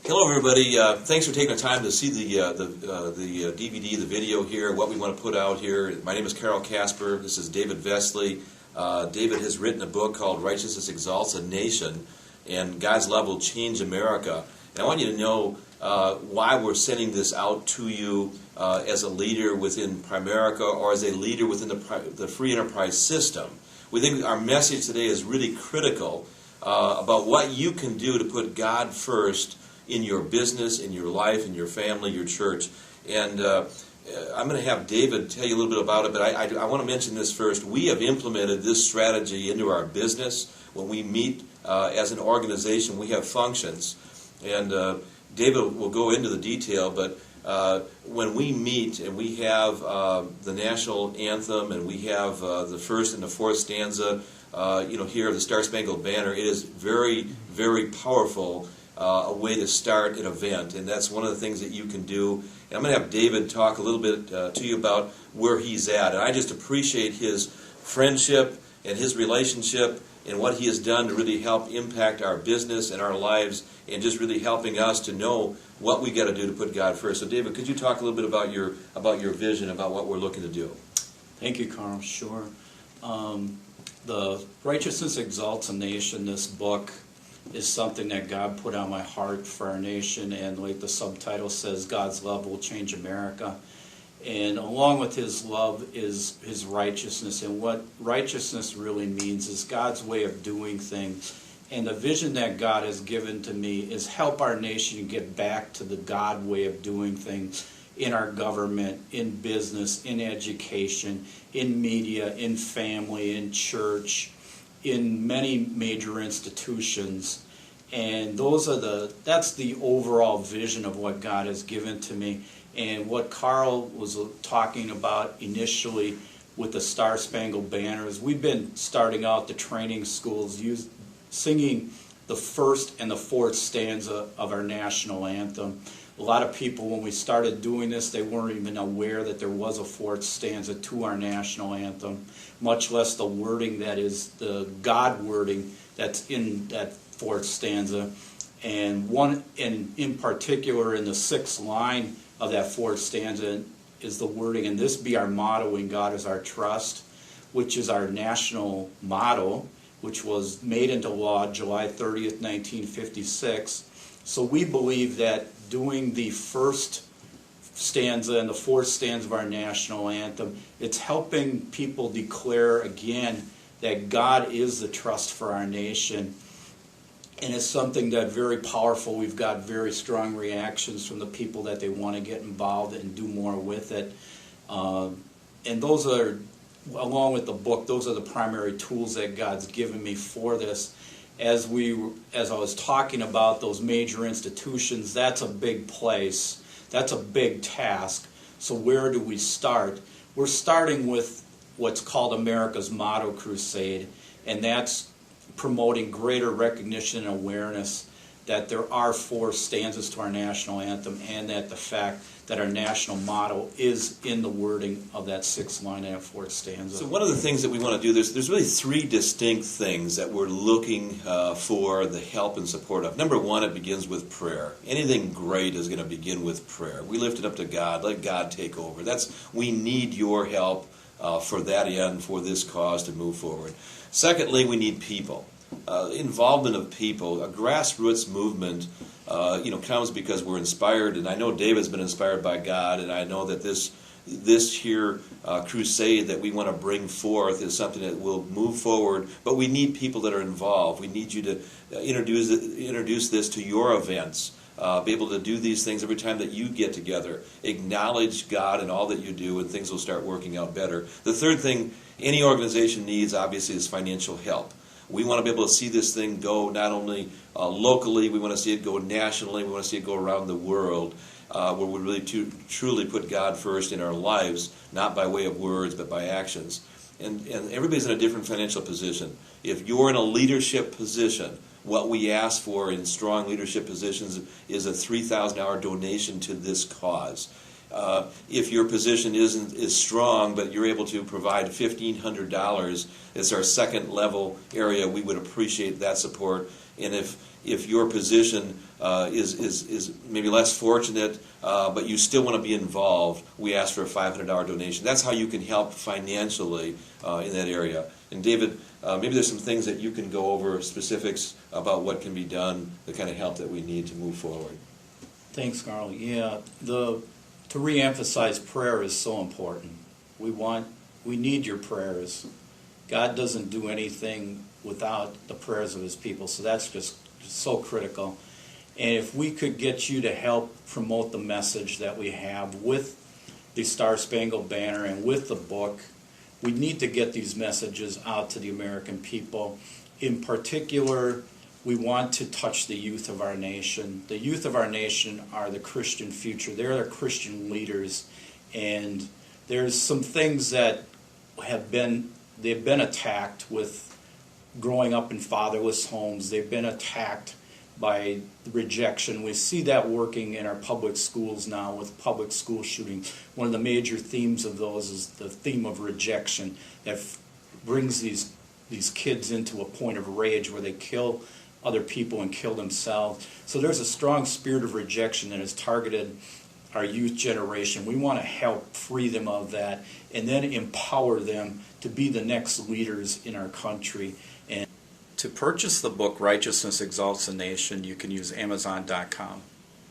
Hello, everybody. Thanks for taking the time to see the DVD, the video here, what we want to put out here. My name is Karl Casper. This is David Vesely. David has written a book called Righteousness Exalts a Nation, and God's Love Will Change America. And I want you to know why we're sending this out to you as a leader within Primerica or as a leader within the free enterprise system. We think our message today is really critical about what you can do to put God first in your business, in your life, in your family, your church. And I'm going to have David tell you a little bit about it, but I want to mention this first. We have implemented this strategy into our business. When we meet as an organization, we have functions. And David will go into the detail, but when we meet and we have the national anthem and we have the first and the fourth stanza, here of the Star Spangled Banner, it is very, very powerful. A way to start an event, and that's one of the things that you can do. And I'm going to have David talk a little bit to you about where he's at. And I just appreciate his friendship and his relationship and what he has done to really help impact our business and our lives, and just really helping us to know what we got to do to put God first. So, David, could you talk a little bit about your vision, about what we're looking to do? Thank you, Carl. Sure. The Righteousness Exalts a Nation, this book, is something that God put on my heart for our nation, and like the subtitle says, God's love will change America. And along with His love is His righteousness, and what righteousness really means is God's way of doing things. And the vision that God has given to me is help our nation get back to the God way of doing things in our government, in business, in education, in media, in family, in church, in many major institutions. And that's the overall vision of what God has given to me. And what Carl was talking about initially with the Star Spangled Banner is we've been starting out the training schools singing the first and the fourth stanza of our national anthem. A lot of people, when we started doing this, they weren't even aware that there was a fourth stanza to our national anthem, much less the wording that is the God wording that's in that fourth stanza. And in particular, in the sixth line of that fourth stanza is the wording, and this be our motto in God is our trust, which is our national motto, which was made into law July 30th, 1956. So we believe that doing the first stanza and the fourth stanza of our national anthem, it's helping people declare again that God is the trust for our nation. And it's something that very powerful. We've got very strong reactions from the people that they want to get involved and do more with it. And those are, along with the book, those are the primary tools that God's given me for this. As I was talking about those major institutions, that's a big place. That's a big task. So where do we start? We're starting with what's called America's Motto Crusade, and that's promoting greater recognition and awareness that there are four stanzas to our national anthem, and that the fact that our national motto is in the wording of that sixth line and that fourth stanza. So one of the things that we want to do, there's really three distinct things that we're looking for the help and support of. Number one, it begins with prayer. Anything great is going to begin with prayer. We lift it up to God. Let God take over. We need your help for that end, for this cause to move forward. Secondly, we need people. Involvement of people. A grassroots movement comes because we're inspired, and I know David's been inspired by God, and I know that this here crusade that we want to bring forth is something that will move forward, but we need people that are involved. We need you to introduce this to your events, be able to do these things every time that you get together. Acknowledge God in all that you do, and things will start working out better. The third thing any organization needs, obviously, is financial help. We want to be able to see this thing go not only locally, we want to see it go nationally, we want to see it go around the world, where we really truly put God first in our lives, not by way of words, but by actions. And everybody's in a different financial position. If you're in a leadership position, what we ask for in strong leadership positions is a $3,000 donation to this cause. If your position is strong, but you're able to provide $1,500 as our second level area, we would appreciate that support. And if your position is maybe less fortunate, but you still want to be involved, we ask for a $500 donation. That's how you can help financially in that area. And David, maybe there's some things that you can go over, specifics about what can be done, the kind of help that we need to move forward. Thanks, Carl. Yeah, to reemphasize, prayer is so important. We need your prayers. God doesn't do anything without the prayers of his people, so that's just so critical. And if we could get you to help promote the message that we have with the Star-Spangled Banner and with the book, we need to get these messages out to the American people. In particular, we want to touch the youth of our nation. The youth of our nation are the Christian future. They're the Christian leaders. And there's some things that they've been attacked with growing up in fatherless homes. They've been attacked by rejection. We see that working in our public schools now with public school shootings. One of the major themes of those is the theme of rejection that brings these kids into a point of rage where they kill other people and kill themselves. So there's a strong spirit of rejection that has targeted our youth generation. We want to help free them of that and then empower them to be the next leaders in our country. And to purchase the book, Righteousness Exalts a Nation, you can use Amazon.com.